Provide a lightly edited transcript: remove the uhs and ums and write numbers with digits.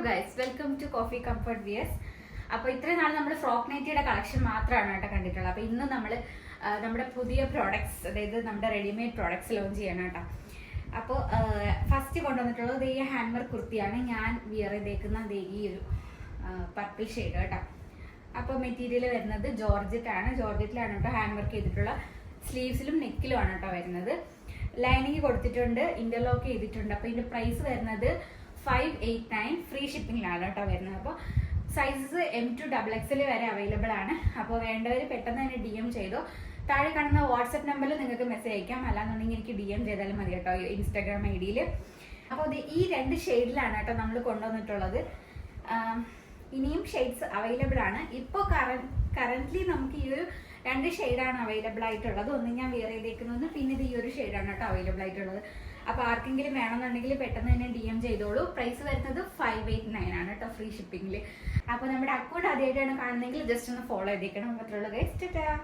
Guys, welcome to Coffee Comfort Wears. അപ്പോൾ ഇത്രയും നാൾ നമ്മൾ ഫ്രോക്ക് നൈറ്റിയുടെ കളക്ഷൻ മാത്രമാണ് കേട്ടോ കണ്ടിട്ടുള്ളത്. അപ്പോൾ ഇന്ന് നമ്മൾ നമ്മുടെ പുതിയ പ്രോഡക്ട്സ്, അതായത് നമ്മുടെ റെഡിമെയ്ഡ് പ്രോഡക്ട്സ് ലോഞ്ച് ചെയ്യണം കേട്ടോ. അപ്പോൾ ഫസ്റ്റ് കൊണ്ടുവന്നിട്ടുള്ളത് ഈ ഹാൻഡ് വർക്ക് കുർത്തിയാണ്. ഞാൻ വിയർ ചെയ്തേക്കുന്ന ഈ ഒരു പർപ്പിൾ ഷെയ്ഡ് കേട്ടോ. അപ്പോൾ മെറ്റീരിയൽ വരുന്നത് ജോർജറ്റാണ്. ജോർജറ്റിലാണ് കേട്ടോ ഹാൻഡ് വർക്ക് ചെയ്തിട്ടുള്ള. സ്ലീവ്സിലും നെക്കിലുമാണ് കേട്ടോ വരുന്നത്. ലൈനിങ് കൊടുത്തിട്ടുണ്ട്, ഇന്റർലോക്ക് ചെയ്തിട്ടുണ്ട്. അപ്പോൾ ഇതിന്റെ പ്രൈസ് വരുന്നത് 589, ഫ്രീ ഷിപ്പിംഗിലാണ് കേട്ടോ വരുന്നത്. അപ്പോൾ സൈസസ് M to XXL വരെ അവൈലബിൾ ആണ്. അപ്പോൾ വേണ്ടവർ പെട്ടെന്ന് തന്നെ DM ചെയ്തോ. താഴെ കാണുന്ന വാട്സപ്പ് നമ്പറിൽ നിങ്ങൾക്ക് മെസ്സേജ് അയക്കാം, അല്ലാന്നുണ്ടെങ്കിൽ എനിക്ക് DM ചെയ്താലും മതി കേട്ടോ, ഇൻസ്റ്റാഗ്രാം ID-യിൽ. അപ്പോൾ ഈ രണ്ട് ഷെയ്ഡിലാണ് കേട്ടോ നമ്മൾ കൊണ്ടുവന്നിട്ടുള്ളത്. ഇനിയും ഷെയ്ഡ്സ് അവൈലബിൾ ആണ്. ഇപ്പോൾ കറന്റ്ലി നമുക്ക് ഈ ഒരു രണ്ട് ഷെയ്ഡാണ് അവൈലബിൾ ആയിട്ടുള്ളത്. ഒന്ന് ഞാൻ വിയർ ചെയ്തേക്കുന്നത്, പിന്നെ ഇത് ഈ ഒരു ഷെയ്ഡാണ് കേട്ടോ അവൈലബിൾ ആയിട്ടുള്ളത്. അപ്പോൾ ആർക്കെങ്കിലും വേണമെന്നുണ്ടെങ്കിൽ പെട്ടെന്ന് തന്നെ DM ചെയ്തോളൂ. പ്രൈസ് വരുന്നത് 589 ആണ് കേട്ടോ, ഫ്രീ ഷിപ്പിംഗിൽ. അപ്പോൾ നമ്മുടെ അക്കൗണ്ട് ആദ്യമായിട്ടാണ് കാണുന്നതെങ്കിൽ ജസ്റ്റ് ഒന്ന് ഫോളോ ചെയ്തേക്കണം. അത്രയുള്ള ഗൈസ്. ടാറ്റാ.